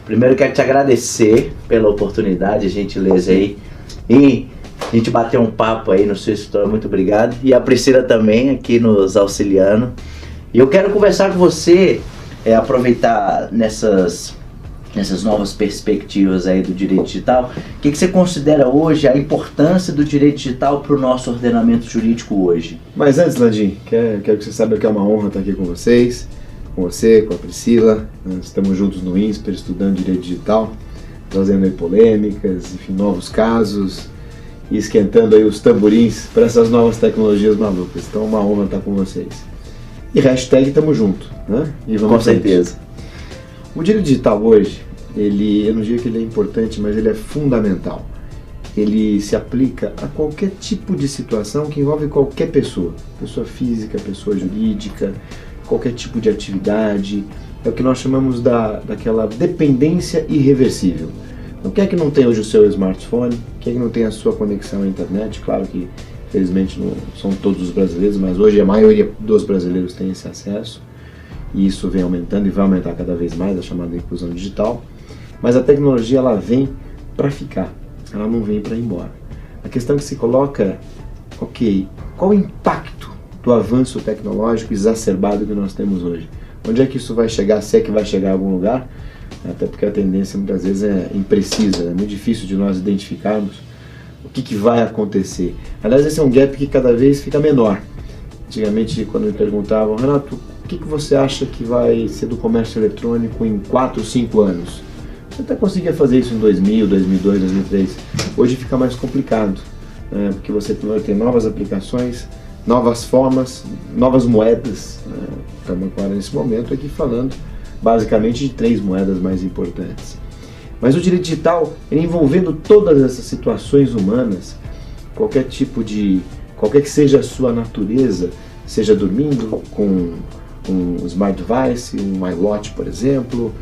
Primeiro quero te agradecer pela oportunidade, a gentileza aí, e a gente bater um papo aí no seu escritório, muito obrigado. E a Priscila também aqui nos auxiliando. E eu quero conversar com você, aproveitar nessas novas perspectivas aí do direito digital. O que você considera hoje a importância do direito digital para o nosso ordenamento jurídico hoje? Mas antes, Landim, quero que você saiba que é uma honra estar aqui com vocês, com você, com a Priscila. Nós estamos juntos no INSPER, estudando direito digital, trazendo aí polêmicas, enfim, novos casos e esquentando aí os tamborins para essas novas tecnologias malucas. Então é uma honra estar com vocês. E hashtag tamo junto, né? E vamos com certeza. O direito digital hoje, eu não digo que ele é importante, mas ele é fundamental. Ele se aplica a qualquer tipo de situação que envolve qualquer pessoa física, pessoa jurídica, qualquer tipo de atividade. É o que nós chamamos daquela dependência irreversível. Então, quem é que não tem hoje o seu smartphone? Quem é que não tem a sua conexão à internet? Claro que, infelizmente, não são todos os brasileiros, mas hoje a maioria dos brasileiros tem esse acesso. E isso vem aumentando e vai aumentar cada vez mais, a chamada inclusão digital. Mas a tecnologia, ela vem para ficar, ela não vem para ir embora. A questão que se coloca é, ok, qual o impacto do avanço tecnológico exacerbado que nós temos hoje? Onde é que isso vai chegar, se é que vai chegar a algum lugar? Até porque a tendência muitas vezes é imprecisa, é muito difícil de nós identificarmos o que vai acontecer. Aliás, esse é um gap que cada vez fica menor. Antigamente, quando me perguntavam, Renato, o que você acha que vai ser do comércio eletrônico em 4 ou 5 anos? Você até conseguia fazer isso em 2000, 2002, 2003. Hoje fica mais complicado, porque você vai ter novas aplicações, novas formas, novas moedas. Estamos agora nesse momento aqui falando basicamente de 3 moedas mais importantes. Mas o direito digital, ele envolvendo todas essas situações humanas, qualquer que seja a sua natureza, seja dormindo com um smart device, um iWatch, por exemplo,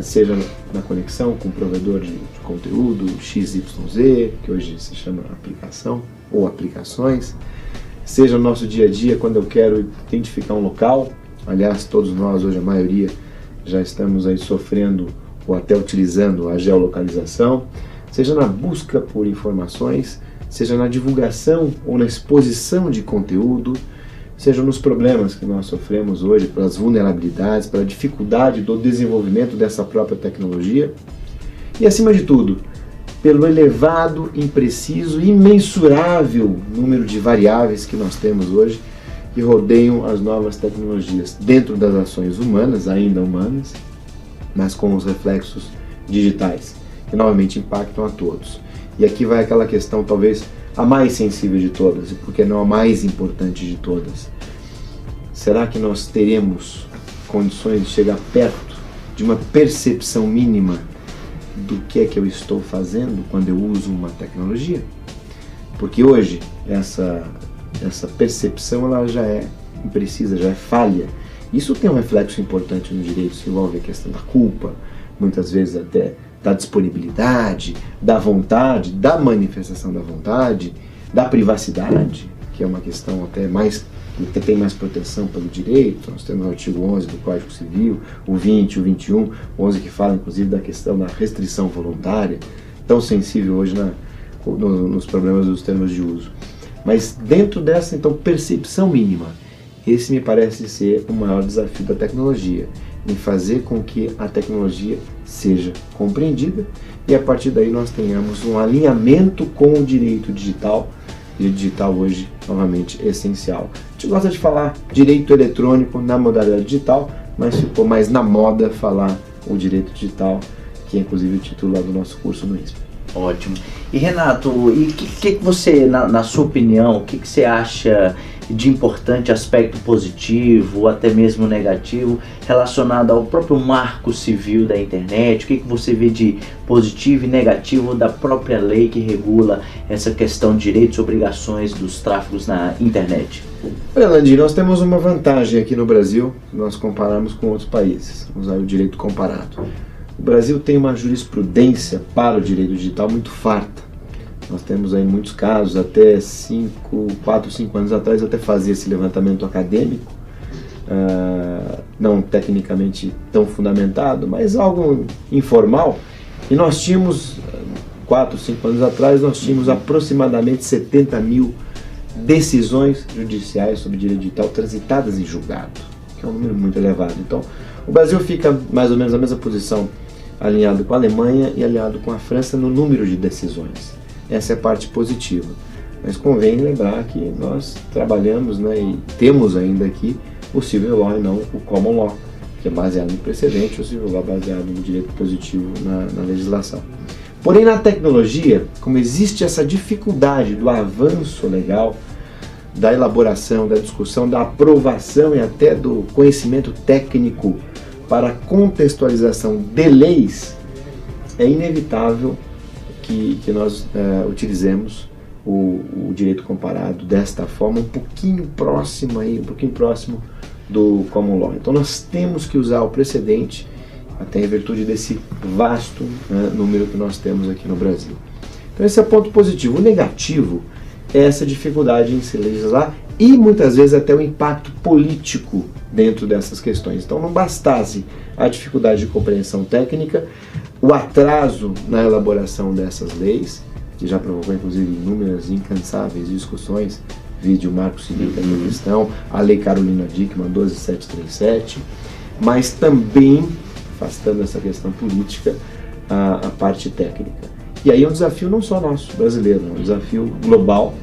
seja na conexão com um provedor de conteúdo XYZ, que hoje se chama aplicação ou aplicações, seja no nosso dia a dia, quando eu quero identificar um local. Aliás, todos nós, hoje a maioria, já estamos aí sofrendo ou até utilizando a geolocalização, seja na busca por informações, seja na divulgação ou na exposição de conteúdo, seja nos problemas que nós sofremos hoje, pelas vulnerabilidades, pela dificuldade do desenvolvimento dessa própria tecnologia e, acima de tudo, pelo elevado, impreciso e imensurável número de variáveis que nós temos hoje que rodeiam as novas tecnologias dentro das ações humanas, ainda humanas, mas com os reflexos digitais, que novamente impactam a todos. E aqui vai aquela questão talvez a mais sensível de todas, e por que não a mais importante de todas. Será que nós teremos condições de chegar perto de uma percepção mínima do que é que eu estou fazendo quando eu uso uma tecnologia? Porque hoje essa percepção ela já é imprecisa, já é falha. Isso tem um reflexo importante no direito, isso envolve a questão da culpa, muitas vezes até da disponibilidade, da vontade, da manifestação da vontade, da privacidade, que é uma questão até mais, que tem mais proteção pelo direito. Nós temos o artigo 11 do Código Civil, o 20, o 21, o 11 que fala inclusive da questão da restrição voluntária, tão sensível hoje nos problemas dos termos de uso. Mas dentro dessa, então, percepção mínima, esse me parece ser o maior desafio da tecnologia, em fazer com que a tecnologia seja compreendida e a partir daí nós tenhamos um alinhamento com o direito digital. O direito digital hoje, novamente, é essencial. A gente gosta de falar direito eletrônico na modalidade digital, mas ficou mais na moda falar o direito digital, que é inclusive o título lá do nosso curso no INSPER. Ótimo. E Renato, e o que você, na sua opinião, o que você acha de importante aspecto positivo ou até mesmo negativo relacionado ao próprio marco civil da internet? O que você vê de positivo e negativo da própria lei que regula essa questão de direitos e obrigações dos tráfegos na internet? Olha, Landim, nós temos uma vantagem aqui no Brasil, se nós compararmos com outros países. Vamos usar o direito comparado. O Brasil tem uma jurisprudência para o direito digital muito farta. Nós temos aí muitos casos, até 4, 5 anos atrás eu até fazia esse levantamento acadêmico, não tecnicamente tão fundamentado, mas algo informal. E nós tínhamos, 4, 5 anos atrás, nós tínhamos aproximadamente 70 mil decisões judiciais sobre direito digital transitadas em julgado, que é um número muito elevado. Então, o Brasil fica mais ou menos na mesma posição, alinhado com a Alemanha e alinhado com a França no número de decisões. Essa é a parte positiva. Mas convém lembrar que nós trabalhamos, né, e temos ainda aqui o Civil Law e não o Common Law, que é baseado no precedente, o Civil Law baseado no direito positivo na legislação. Porém, na tecnologia, como existe essa dificuldade do avanço legal, da elaboração, da discussão, da aprovação e até do conhecimento técnico para a contextualização de leis, é inevitável que nós utilizemos o direito comparado desta forma, um pouquinho próximo do Common Law. Então nós temos que usar o precedente, até em virtude desse vasto número que nós temos aqui no Brasil. Então esse é o ponto positivo. O negativo é essa dificuldade em se legislar e muitas vezes até o impacto político dentro dessas questões. Então não bastasse a dificuldade de compreensão técnica, o atraso na elaboração dessas leis, que já provocou inclusive inúmeras e incansáveis discussões, vídeo Marco Civil da questão, a Lei Carolina Dickmann 12737, mas também, afastando essa questão política, a parte técnica. E aí é um desafio não só nosso, brasileiro, é um desafio global,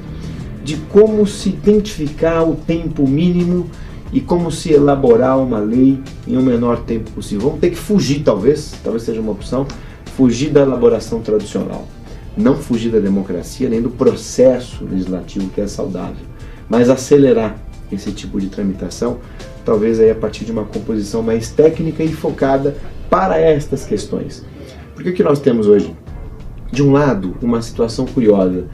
de como se identificar o tempo mínimo e como se elaborar uma lei em um menor tempo possível. Vamos ter que fugir, talvez seja uma opção, fugir da elaboração tradicional. Não fugir da democracia, nem do processo legislativo que é saudável, mas acelerar esse tipo de tramitação, talvez aí a partir de uma composição mais técnica e focada para estas questões. Porque o que nós temos hoje? De um lado, uma situação curiosa.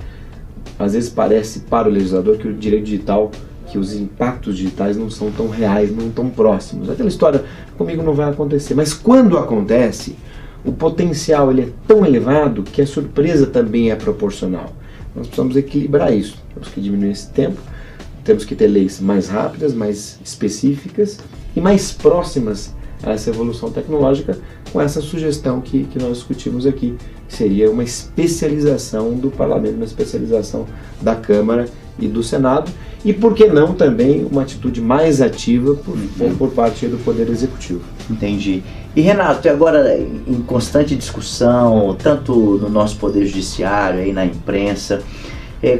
Às vezes parece para o legislador que o direito digital, que os impactos digitais não são tão reais, não tão próximos. Aquela história, comigo não vai acontecer. Mas quando acontece, o potencial ele é tão elevado que a surpresa também é proporcional. Nós precisamos equilibrar isso. Temos que diminuir esse tempo, temos que ter leis mais rápidas, mais específicas e mais próximas a essa evolução tecnológica, com essa sugestão que nós discutimos aqui, que seria uma especialização do Parlamento, uma especialização da Câmara e do Senado, e por que não também uma atitude mais ativa por parte do Poder Executivo. Entendi. E Renato, e agora em constante discussão, tanto no nosso Poder Judiciário, aí na imprensa,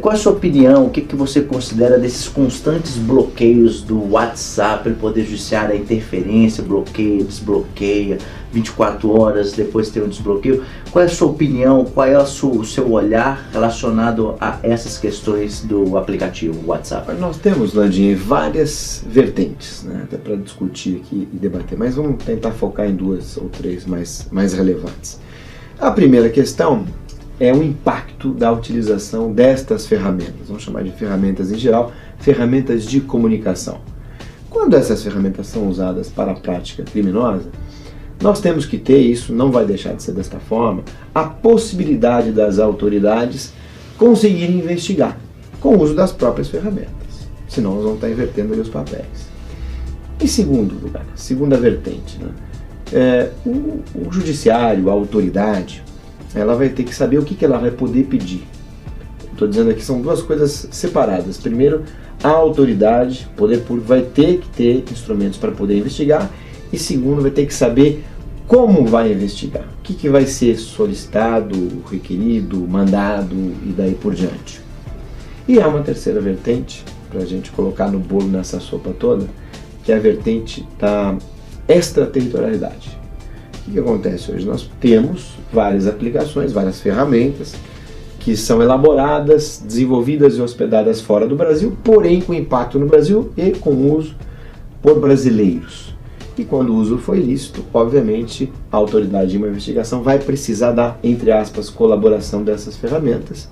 qual é a sua opinião, o que você considera desses constantes bloqueios do WhatsApp, do Poder Judiciário, a interferência, bloqueia, desbloqueia, 24 horas depois tem um desbloqueio? Qual é a sua opinião, qual é o seu olhar relacionado a essas questões do aplicativo WhatsApp? Nós temos, Landim, várias vertentes, né, até para discutir aqui e debater, mas vamos tentar focar em 2 ou 3 mais relevantes. A primeira questão é o impacto da utilização destas ferramentas, vamos chamar de ferramentas em geral, ferramentas de comunicação. Quando essas ferramentas são usadas para a prática criminosa, nós temos que ter, isso não vai deixar de ser desta forma, a possibilidade das autoridades conseguirem investigar com o uso das próprias ferramentas, senão nós vamos estar invertendo aí os papéis. Em segundo lugar, segunda vertente, né, o judiciário, a autoridade, ela vai ter que saber o que ela vai poder pedir. Estou dizendo aqui, são 2 coisas separadas. Primeiro, a autoridade, o poder público, vai ter que ter instrumentos para poder investigar. E segundo, vai ter que saber como vai investigar. O que vai ser solicitado, requerido, mandado e daí por diante. E há uma terceira vertente, para a gente colocar no bolo nessa sopa toda, que é a vertente da extraterritorialidade. O que acontece hoje? Nós temos várias aplicações, várias ferramentas que são elaboradas, desenvolvidas e hospedadas fora do Brasil, porém com impacto no Brasil e com uso por brasileiros. E quando o uso for ilícito, obviamente a autoridade de uma investigação vai precisar da, entre aspas, colaboração dessas ferramentas,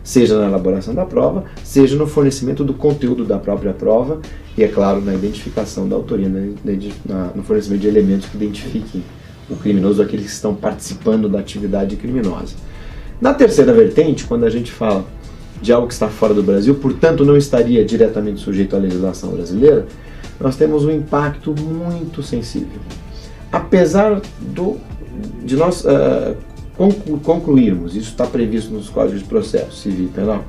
seja na elaboração da prova, seja no fornecimento do conteúdo da própria prova e, é claro, na identificação da autoria, no fornecimento de elementos que identifiquem o criminoso, aqueles que estão participando da atividade criminosa. Na terceira vertente, quando a gente fala de algo que está fora do Brasil, portanto não estaria diretamente sujeito à legislação brasileira, nós temos um impacto muito sensível. Apesar de nós concluirmos, isso está previsto nos códigos de processo civil e penal,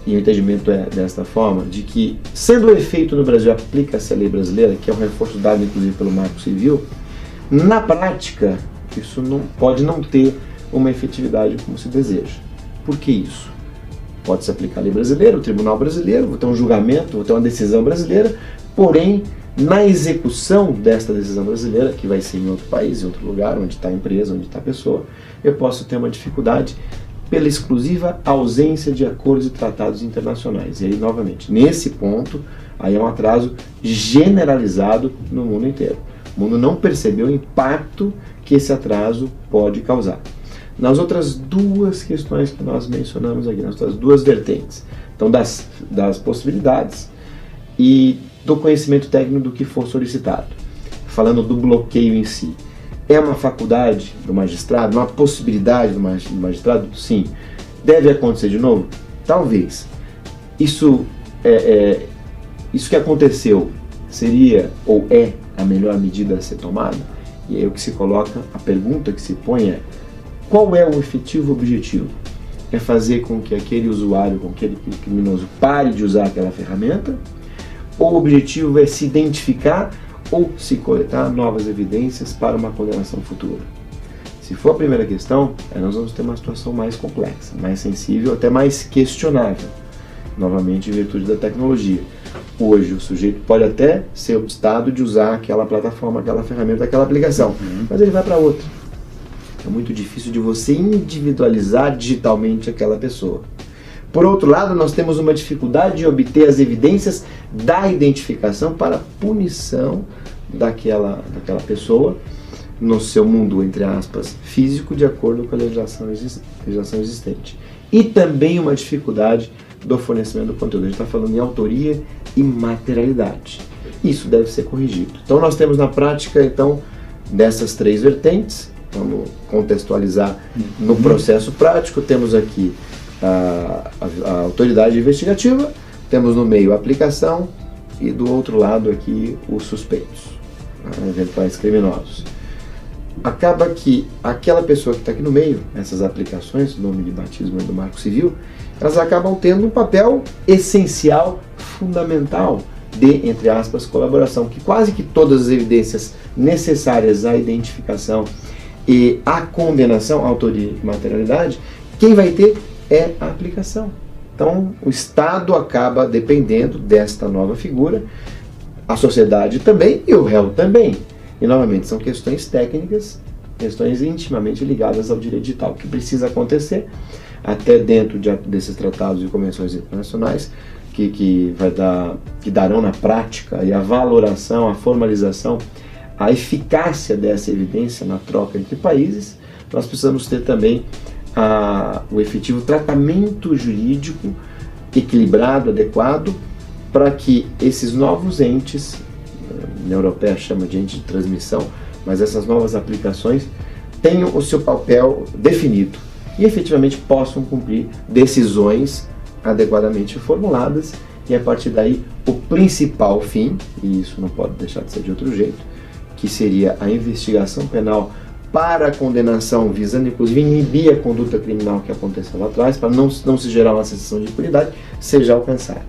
e o entendimento é desta forma, de que, sendo o efeito no Brasil, aplica-se a lei brasileira, que é um reforço dado inclusive pelo Marco Civil, na prática, isso pode não ter uma efetividade como se deseja. Por que isso? Pode-se aplicar a lei brasileira, o tribunal brasileiro, vou ter um julgamento, vou ter uma decisão brasileira, porém, na execução desta decisão brasileira, que vai ser em outro país, em outro lugar, onde está a empresa, onde está a pessoa, eu posso ter uma dificuldade pela exclusiva ausência de acordos e tratados internacionais. E aí, novamente, nesse ponto, aí é um atraso generalizado no mundo inteiro. O mundo não percebeu o impacto que esse atraso pode causar. Nas outras duas questões que nós mencionamos aqui, nas outras duas vertentes, então das possibilidades e do conhecimento técnico do que for solicitado. Falando do bloqueio em si, é uma faculdade do magistrado, uma possibilidade do magistrado? Sim. Deve acontecer de novo? Talvez. Isso que aconteceu seria ou é a melhor medida a ser tomada? E aí o que se coloca, a pergunta que se põe é: qual é o efetivo objetivo? É fazer com que aquele usuário, com que aquele criminoso pare de usar aquela ferramenta? Ou o objetivo é se identificar ou se coletar novas evidências para uma condenação futura? Se for a primeira questão, nós vamos ter uma situação mais complexa, mais sensível, até mais questionável, novamente em virtude da tecnologia. Hoje o sujeito pode até ser obstado de usar aquela plataforma, aquela ferramenta, aquela aplicação, mas ele vai para outra. É muito difícil de você individualizar digitalmente aquela pessoa. Por outro lado, nós temos uma dificuldade de obter as evidências da identificação para punição daquela pessoa no seu mundo, entre aspas, físico, de acordo com a legislação existente. E também uma dificuldade do fornecimento do conteúdo. A gente está falando em autoria e materialidade. Isso deve ser corrigido. Então nós temos na prática, dessas três vertentes. Vamos contextualizar no processo prático. Temos aqui a autoridade investigativa, temos no meio a aplicação e do outro lado aqui os suspeitos, eventuais criminosos. Acaba que aquela pessoa que está aqui no meio, essas aplicações, do nome de batismo do Marco Civil, elas acabam tendo um papel essencial, fundamental de, entre aspas, colaboração, que quase que todas as evidências necessárias à identificação e à condenação, autoria e materialidade, quem vai ter é a aplicação. Então, o Estado acaba dependendo desta nova figura, a sociedade também e o réu também. E, novamente, são questões técnicas, questões intimamente ligadas ao direito digital, que precisa acontecer até dentro desses tratados e convenções internacionais, que darão na prática e a valoração, a formalização, a eficácia dessa evidência na troca entre países. Nós precisamos ter também o efetivo tratamento jurídico equilibrado, adequado, para que esses novos entes, na europeia chama de ente de transmissão, mas essas novas aplicações tenham o seu papel definido e efetivamente possam cumprir decisões adequadamente formuladas, e a partir daí o principal fim, e isso não pode deixar de ser de outro jeito, que seria a investigação penal para a condenação, visando inclusive inibir a conduta criminal que aconteceu lá atrás, para não se gerar uma sensação de impunidade, seja alcançada.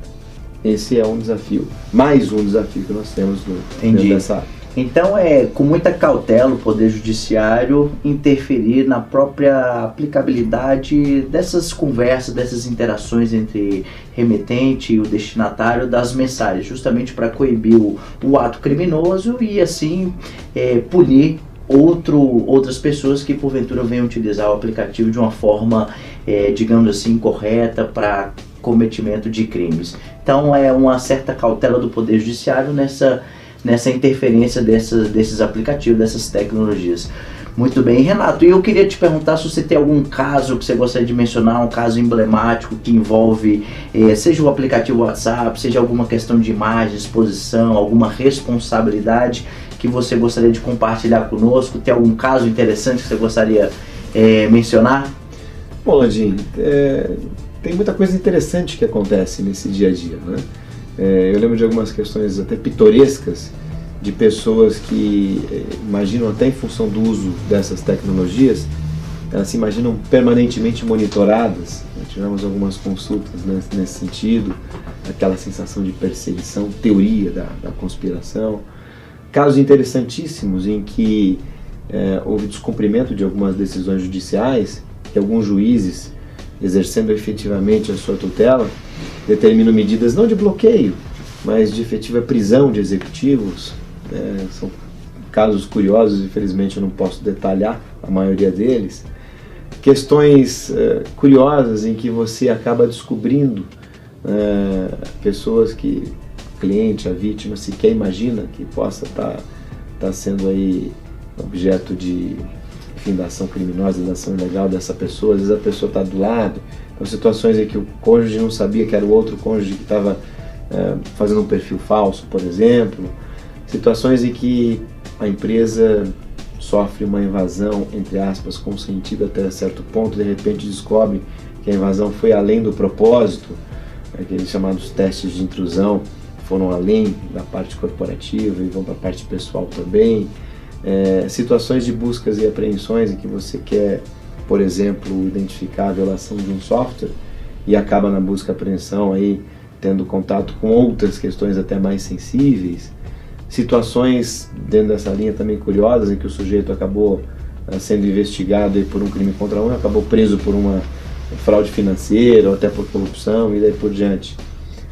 Esse é um desafio, mais um desafio que nós temos dentro dessa área. Então com muita cautela o Poder Judiciário interferir na própria aplicabilidade dessas conversas, dessas interações entre remetente e o destinatário das mensagens, justamente para coibir o ato criminoso e assim punir outras pessoas que porventura venham utilizar o aplicativo de uma forma, digamos assim, incorreta para cometimento de crimes. Então é uma certa cautela do Poder Judiciário nessa interferência desses aplicativos, dessas tecnologias. Muito bem, Renato, e eu queria te perguntar se você tem algum caso que você gostaria de mencionar, um caso emblemático que envolve, seja o aplicativo WhatsApp, seja alguma questão de imagem, exposição, alguma responsabilidade que você gostaria de compartilhar conosco. Tem algum caso interessante que você gostaria mencionar? Bom, Landim, tem muita coisa interessante que acontece nesse dia a dia, né? Eu lembro de algumas questões até pitorescas de pessoas que imaginam, até em função do uso dessas tecnologias, elas se imaginam permanentemente monitoradas. Tivemos algumas consultas nesse sentido, aquela sensação de perseguição, teoria da conspiração. Casos interessantíssimos em que houve descumprimento de algumas decisões judiciais, que alguns juízes, exercendo efetivamente a sua tutela, determinam medidas não de bloqueio, mas de efetiva prisão de executivos. São casos curiosos, infelizmente eu não posso detalhar a maioria deles. Questões curiosas em que você acaba descobrindo pessoas que o cliente, a vítima, sequer imagina que possa estar sendo aí objeto de, enfim, da ação criminosa, da ação ilegal dessa pessoa. Às vezes a pessoa está do lado. Então, situações em que o cônjuge não sabia que era o outro cônjuge que estava fazendo um perfil falso, por exemplo. Situações em que a empresa sofre uma invasão, entre aspas, consentida até certo ponto, de repente descobre que a invasão foi além do propósito, aqueles chamados testes de intrusão foram além da parte corporativa e vão para a parte pessoal também. Situações de buscas e apreensões em que você quer, por exemplo, identificar a violação de um software e acaba na busca e apreensão aí tendo contato com outras questões até mais sensíveis. Situações dentro dessa linha também curiosas em que o sujeito acabou sendo investigado aí por um crime contra um, acabou preso por uma fraude financeira ou até por corrupção e daí por diante.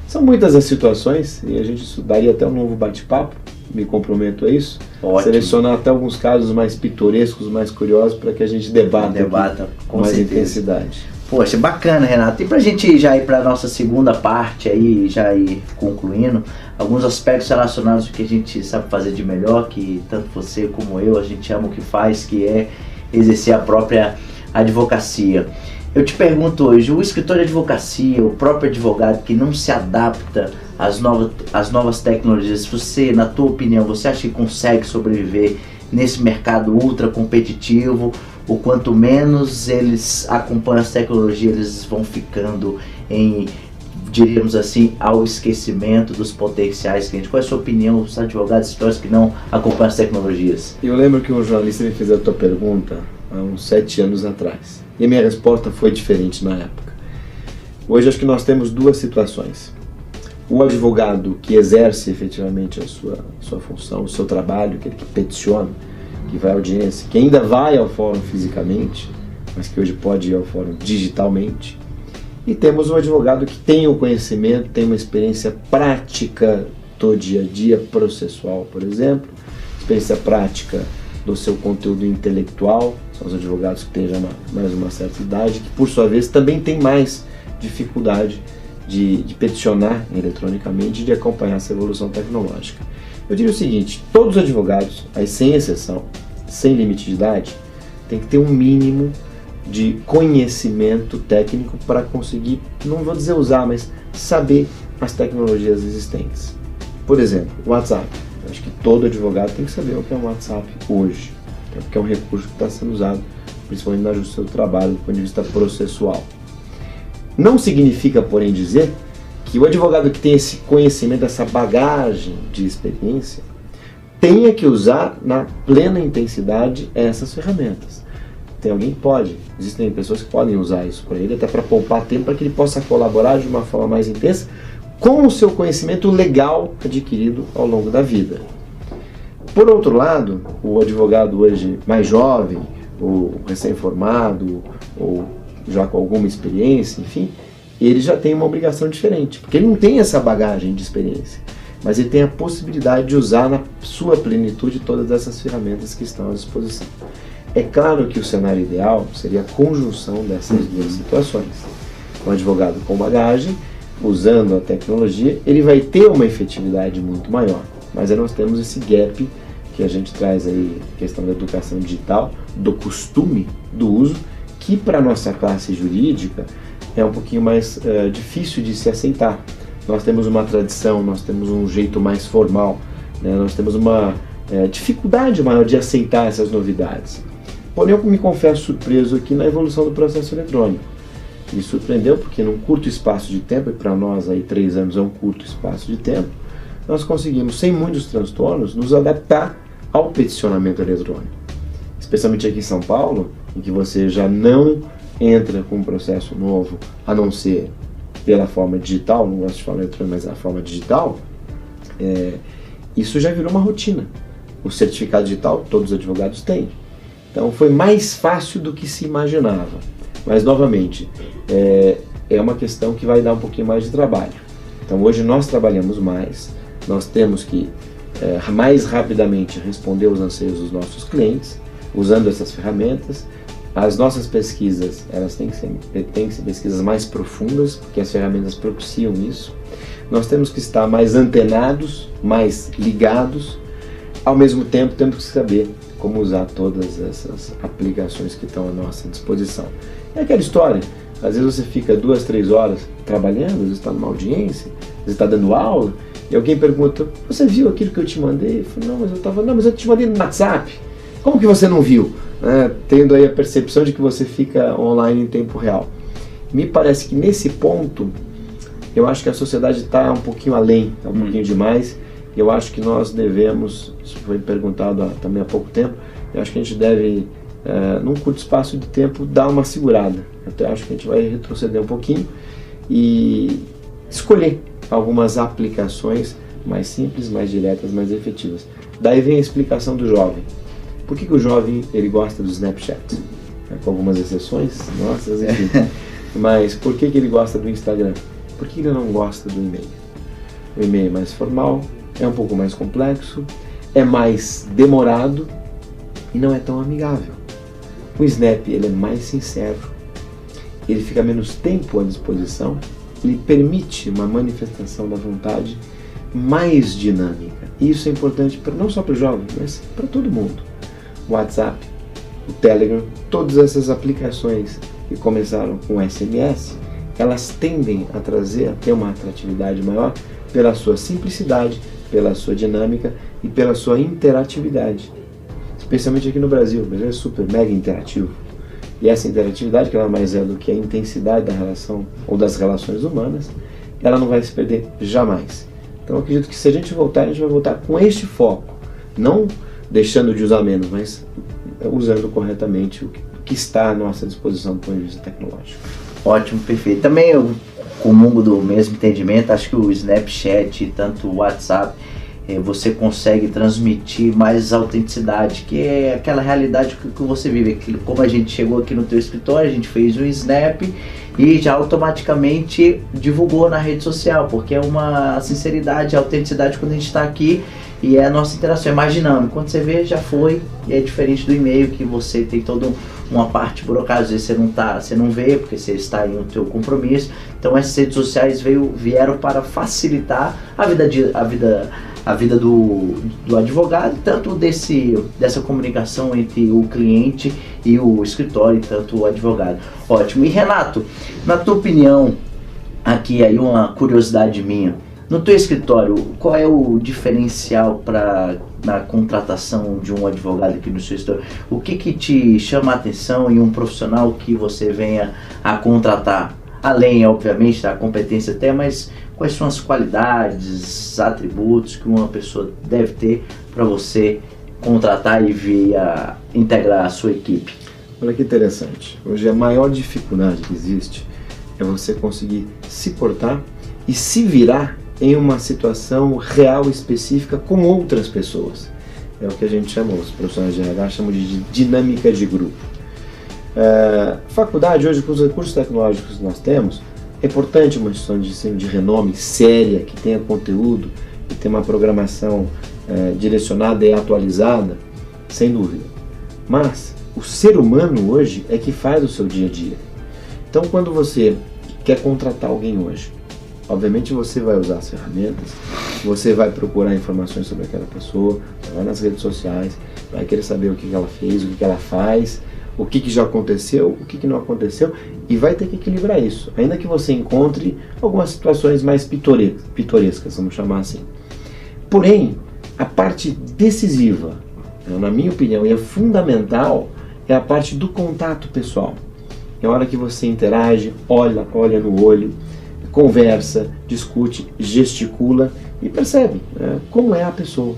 São muitas as situações e a gente daria até um novo bate-papo, me comprometo a isso. Ótimo. Selecionar até alguns casos mais pitorescos, mais curiosos para que a gente debata com mais intensidade. Poxa, bacana, Renato. E pra gente já ir para a nossa segunda parte aí, já ir concluindo, alguns aspectos relacionados ao que a gente sabe fazer de melhor, que tanto você como eu, a gente ama o que faz, que é exercer a própria advocacia. Eu te pergunto hoje, o escritor de advocacia, o próprio advogado que não se adapta às novas tecnologias, você, na tua opinião, você acha que consegue sobreviver nesse mercado ultra competitivo? Ou quanto menos eles acompanham as tecnologias, eles vão ficando em, diríamos assim, ao esquecimento dos potenciais clientes? Qual é a sua opinião, os advogados históricos que não acompanham as tecnologias? Eu lembro que um jornalista me fez a tua pergunta há uns 7 anos atrás. E a minha resposta foi diferente na época. Hoje acho que nós temos duas situações. O advogado que exerce efetivamente a sua função, o seu trabalho, aquele que peticiona, que vai à audiência, que ainda vai ao fórum fisicamente, mas que hoje pode ir ao fórum digitalmente. E temos um advogado que tem o conhecimento, tem uma experiência prática do dia a dia processual, por exemplo, experiência prática do seu conteúdo intelectual, são os advogados que têm já mais uma certa idade, que por sua vez também tem mais dificuldade de peticionar eletronicamente e de acompanhar essa evolução tecnológica. Eu diria o seguinte, todos os advogados, aí sem exceção, sem limite de idade, tem que ter um mínimo de conhecimento técnico para conseguir, não vou dizer usar, mas saber as tecnologias existentes. Por exemplo, o WhatsApp. Eu acho que todo advogado tem que saber o que é um WhatsApp hoje, porque é um recurso que está sendo usado, principalmente na justiça do trabalho, do ponto de vista processual. Não significa, porém, dizer que o advogado que tem esse conhecimento, essa bagagem de experiência, tenha que usar na plena intensidade essas ferramentas. Tem alguém que pode, existem pessoas que podem usar isso para ele, até para poupar tempo, para que ele possa colaborar de uma forma mais intensa com o seu conhecimento legal adquirido ao longo da vida. Por outro lado, o advogado hoje mais jovem, ou recém-formado, ou já com alguma experiência, enfim, ele já tem uma obrigação diferente, porque ele não tem essa bagagem de experiência, mas ele tem a possibilidade de usar na sua plenitude todas essas ferramentas que estão à disposição. É claro que o cenário ideal seria a conjunção dessas duas situações. Um advogado com bagagem, usando a tecnologia, ele vai ter uma efetividade muito maior, mas aí nós temos esse gap que a gente traz aí, questão da educação digital, do costume do uso, que para a nossa classe jurídica é um pouquinho mais difícil de se aceitar. Nós temos uma tradição, nós temos um jeito mais formal, né? Nós temos uma dificuldade maior de aceitar essas novidades. Porém, eu me confesso surpreso aqui na evolução do processo eletrônico. me surpreendeu porque num curto espaço de tempo, e para nós aí 3 anos é um curto espaço de tempo, nós conseguimos, sem muitos transtornos, nos adaptar ao peticionamento eletrônico. Especialmente aqui em São Paulo, em que você já não entra com um processo novo, a não ser pela forma digital, não gosto de falar eletrônico, mas a forma digital, isso já virou uma rotina. O certificado digital todos os advogados têm. Então foi mais fácil do que se imaginava. Mas novamente, é uma questão que vai dar um pouquinho mais de trabalho. Então hoje nós trabalhamos mais, nós temos que mais rapidamente responder aos anseios dos nossos clientes, usando essas ferramentas. As nossas pesquisas, elas têm que ser pesquisas mais profundas, porque as ferramentas propiciam isso. Nós temos que estar mais antenados, mais ligados, ao mesmo tempo temos que saber como usar todas essas aplicações que estão à nossa disposição. É aquela história, às vezes você fica 2, 3 horas trabalhando, às vezes está numa audiência, às vezes está dando aula, e alguém pergunta, você viu aquilo que eu te mandei? Eu falo, não, mas eu te mandei no WhatsApp. Como que você não viu? Tendo aí a percepção de que você fica online em tempo real. Me parece que nesse ponto, eu acho que a sociedade está um pouquinho além, está um pouquinho demais. Eu acho que nós devemos, isso foi perguntado também há pouco tempo, eu acho que a gente deve, num curto espaço de tempo, dar uma segurada. Até acho que a gente vai retroceder um pouquinho e escolher algumas aplicações mais simples, mais diretas, mais efetivas. Daí vem a explicação do jovem. Por que o jovem ele gosta do Snapchat? Com algumas exceções, nossas, enfim. Mas por que ele gosta do Instagram? Por que ele não gosta do e-mail? O e-mail é mais formal, é um pouco mais complexo, é mais demorado e não é tão amigável. O Snap ele é mais sincero, ele fica menos tempo à disposição, ele permite uma manifestação da vontade mais dinâmica. E isso é importante não só para o jovem, mas para todo mundo. O WhatsApp, o Telegram, todas essas aplicações que começaram com SMS, elas tendem a ter uma atratividade maior pela sua simplicidade, pela sua dinâmica e pela sua interatividade. Especialmente aqui no Brasil, o Brasil é super mega interativo. E essa interatividade, que ela mais é do que a intensidade da relação ou das relações humanas, ela não vai se perder jamais. Então eu acredito que se a gente vai voltar com este foco, não deixando de usar menos, mas usando corretamente o que está à nossa disposição do ponto de vista tecnológico. Ótimo, perfeito. Também eu comungo do mesmo entendimento, acho que o Snapchat, tanto o WhatsApp, você consegue transmitir mais autenticidade, que é aquela realidade que você vive. Como a gente chegou aqui no teu escritório, a gente fez um Snap e já automaticamente divulgou na rede social, porque é uma sinceridade, autenticidade quando a gente está aqui e é a nossa interação, é mais dinâmico. Quando você vê, já foi, e é diferente do e-mail, que você tem toda uma parte burocrática, às vezes você não vê, porque você está em o teu compromisso. Então essas redes sociais vieram para facilitar a vida do advogado, tanto dessa comunicação entre o cliente e o escritório, tanto o advogado. Ótimo. E Renato, na tua opinião, aqui aí uma curiosidade minha, no teu escritório, qual é o diferencial na contratação de um advogado aqui no seu escritório? O que te chama a atenção em um profissional que você venha a contratar? Além, obviamente, da competência até, mas quais são as qualidades, atributos que uma pessoa deve ter para você contratar e integrar a sua equipe? Olha que interessante. Hoje a maior dificuldade que existe é você conseguir se portar e se virar em uma situação real específica com outras pessoas. É o que a gente chama, os profissionais de RH chamam de dinâmica de grupo. Faculdade hoje, com os recursos tecnológicos que nós temos, é importante uma instituição de ensino de renome séria, que tenha conteúdo, que tenha uma programação direcionada e atualizada, sem dúvida. Mas o ser humano hoje é que faz o seu dia a dia. Então quando você quer contratar alguém hoje, obviamente você vai usar as ferramentas, você vai procurar informações sobre aquela pessoa, vai nas redes sociais, vai querer saber o que ela fez, o que ela faz, o que já aconteceu, o que não aconteceu, e vai ter que equilibrar isso, ainda que você encontre algumas situações mais pitorescas, vamos chamar assim. Porém, a parte decisiva, na minha opinião, e é fundamental, é a parte do contato pessoal. é a hora que você interage, olha no olho, conversa, discute, gesticula e percebe, né, como é a pessoa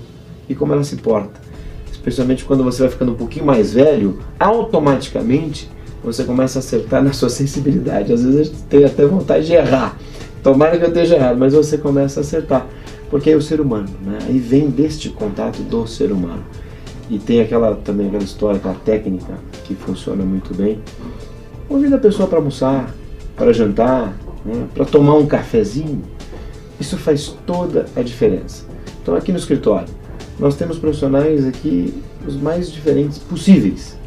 e como ela se porta. Especialmente quando você vai ficando um pouquinho mais velho, automaticamente você começa a acertar na sua sensibilidade. Às vezes a gente tem até vontade de errar. Tomara que eu esteja errado, mas você começa a acertar. Porque é o ser humano, né? Aí vem deste contato do ser humano. E tem também aquela história, aquela técnica que funciona muito bem. Convida a pessoa para almoçar, para jantar, né? Para tomar um cafezinho. Isso faz toda a diferença. Então aqui no escritório, nós temos profissionais aqui os mais diferentes possíveis.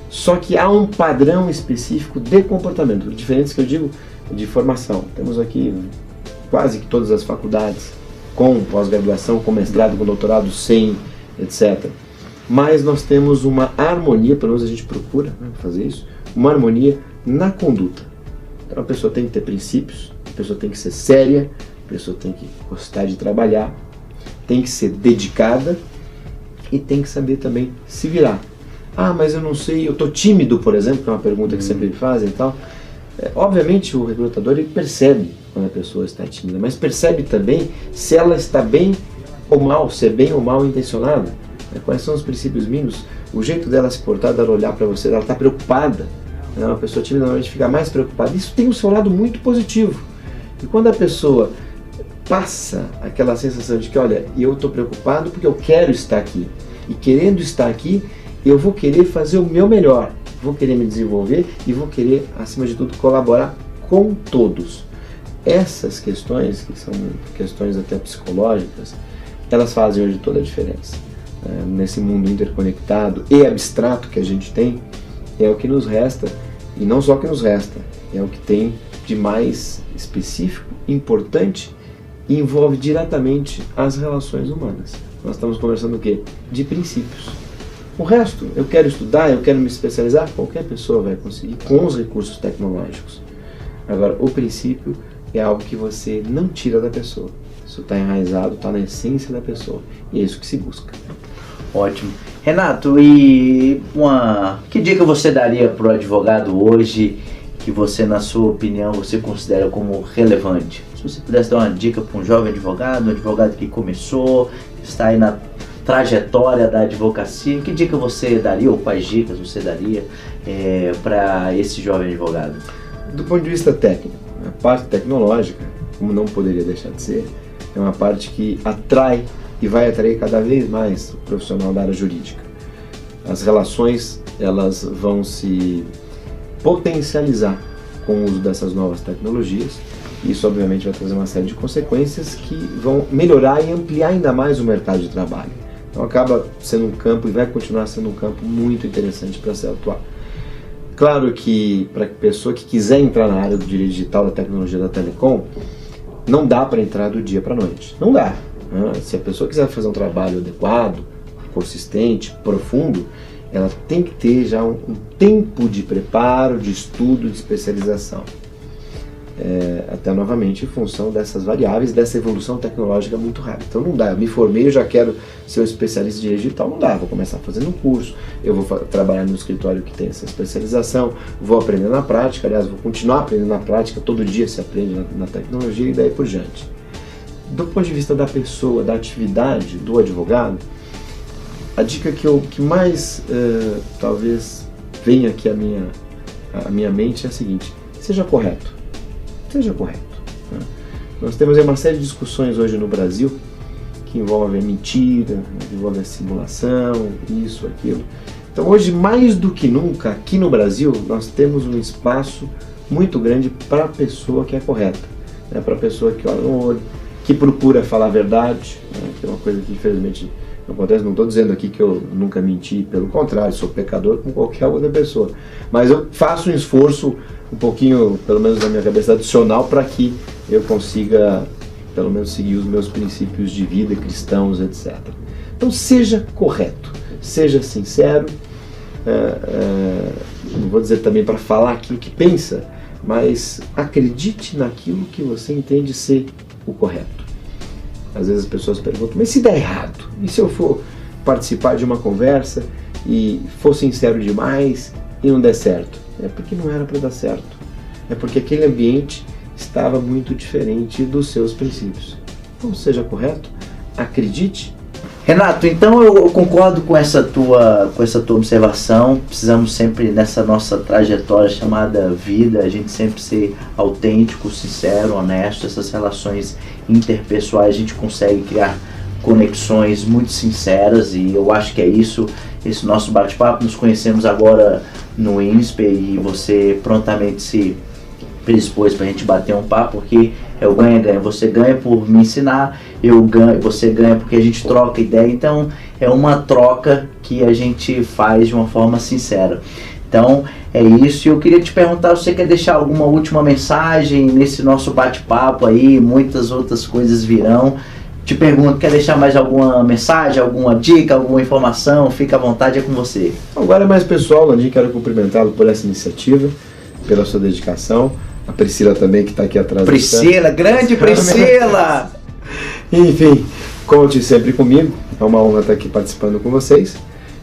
Só que há um padrão específico de comportamento, diferentes que eu digo de formação. Temos aqui quase que todas as faculdades, com pós-graduação, com mestrado, com doutorado, sem, etc. Mas nós temos uma harmonia, pelo menos a gente procura, né, fazer isso, uma harmonia na conduta. Então a pessoa tem que ter princípios, a pessoa tem que ser séria, a pessoa tem que gostar de trabalhar, tem que ser dedicada e tem que saber também se virar. Ah, mas eu não sei, eu estou tímido, por exemplo, que é uma pergunta que sempre me fazem e tal. Obviamente o recrutador ele percebe quando a pessoa está tímida, mas percebe também se ela está bem ou mal, se é bem ou mal intencionada. Quais são os princípios mínimos? O jeito dela se portar, dela olhar para você, ela está preocupada. Uma pessoa tímida normalmente fica mais preocupada. Isso tem um seu lado muito positivo. E quando a pessoa passa aquela sensação de que, olha, eu estou preocupado porque eu quero estar aqui. E querendo estar aqui, eu vou querer fazer o meu melhor. Vou querer me desenvolver e vou querer, acima de tudo, colaborar com todos. Essas questões, que são questões até psicológicas, elas fazem hoje toda a diferença. Nesse mundo interconectado e abstrato que a gente tem, é o que nos resta, e não só o que nos resta, é o que tem de mais específico, importante e envolve diretamente as relações humanas. Nós estamos conversando o quê? De princípios. O resto, eu quero estudar, eu quero me especializar, qualquer pessoa vai conseguir com os recursos tecnológicos. Agora, o princípio é algo que você não tira da pessoa. Isso está enraizado, está na essência da pessoa. E é isso que se busca. Ótimo. Renato, que dica você daria para o advogado hoje que você, na sua opinião, você considera como relevante? Se você pudesse dar uma dica para um jovem advogado, um advogado que começou, que está aí na trajetória da advocacia, que dica você daria, ou quais dicas você daria para esse jovem advogado? Do ponto de vista técnico, a parte tecnológica, como não poderia deixar de ser, é uma parte que atrai e vai atrair cada vez mais o profissional da área jurídica. As relações, elas vão se potencializar com o uso dessas novas tecnologias. Isso obviamente vai trazer uma série de consequências que vão melhorar e ampliar ainda mais o mercado de trabalho. Então acaba sendo um campo e vai continuar sendo um campo muito interessante para se atuar. Claro que para a pessoa que quiser entrar na área do direito digital, da tecnologia da telecom, não dá para entrar do dia para a noite. Não dá. Se a pessoa quiser fazer um trabalho adequado, consistente, profundo, ela tem que ter já um tempo de preparo, de estudo, de especialização. Até novamente em função dessas variáveis, dessa evolução tecnológica muito rápida. Então não dá, eu me formei, eu já quero ser um especialista em direito digital, não dá, vou começar fazendo um curso, eu vou trabalhar no escritório que tem essa especialização, vou aprender na prática, aliás, vou continuar aprendendo na prática, todo dia se aprende na tecnologia e daí por diante. Do ponto de vista da pessoa, da atividade do advogado, a dica que mais talvez venha aqui à minha mente é a seguinte: seja correto. Seja correto. Né? Nós temos aí uma série de discussões hoje no Brasil que envolvem a mentira, envolvem a simulação, isso, aquilo. Então hoje, mais do que nunca, aqui no Brasil, nós temos um espaço muito grande para a pessoa que é correta, né? Para a pessoa que olha no olho, que procura falar a verdade, né? Que é uma coisa que infelizmente não acontece. Não estou dizendo aqui que eu nunca menti, pelo contrário, sou pecador como qualquer outra pessoa, mas eu faço um esforço um pouquinho, pelo menos na minha cabeça, adicional para que eu consiga pelo menos seguir os meus princípios de vida, cristãos, etc. Então seja correto, seja sincero, não vou dizer também para falar aquilo que pensa, mas acredite naquilo que você entende ser o correto. Às vezes as pessoas perguntam, mas se der errado? E se eu for participar de uma conversa e for sincero demais e não der certo? É porque não era para dar certo. É porque aquele ambiente estava muito diferente dos seus princípios. Então seja correto, acredite. Renato, então eu concordo com essa tua observação. Precisamos sempre, nessa nossa trajetória chamada vida, a gente sempre ser autêntico, sincero, honesto. Essas relações interpessoais a gente consegue criar conexões muito sinceras, e eu acho que é isso, esse nosso bate-papo. Nos conhecemos agora no INSPE e você prontamente se predispôs para a gente bater um papo, porque é o ganha-ganha. Você ganha por me ensinar, eu ganho, você ganha porque a gente troca ideia. Então é uma troca que a gente faz de uma forma sincera. Então é isso. E eu queria te perguntar, você quer deixar alguma última mensagem nesse nosso bate-papo aí? Muitas outras coisas virão. Te pergunto, quer deixar mais alguma mensagem, alguma dica, alguma informação? Fica à vontade, é com você. Agora é mais pessoal, Landim, quero cumprimentá-lo por essa iniciativa, pela sua dedicação. A Priscila também, que está aqui atrás. Priscila, grande Priscila! Enfim, conte sempre comigo. É uma honra estar aqui participando com vocês.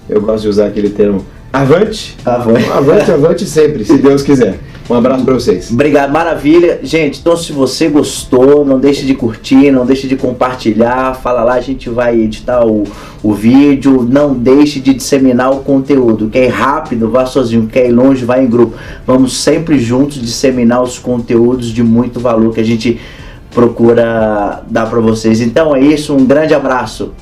Eu gosto de usar aquele termo avante. Avante. Avante, avante sempre, se Deus quiser. Um abraço para vocês. Obrigado, maravilha. Gente, então se você gostou, não deixe de curtir, não deixe de compartilhar. Fala lá, a gente vai editar o vídeo. Não deixe de disseminar o conteúdo. Quer ir rápido, vá sozinho. Quer ir longe, vá em grupo. Vamos sempre juntos disseminar os conteúdos de muito valor que a gente procura dar para vocês. Então é isso, um grande abraço.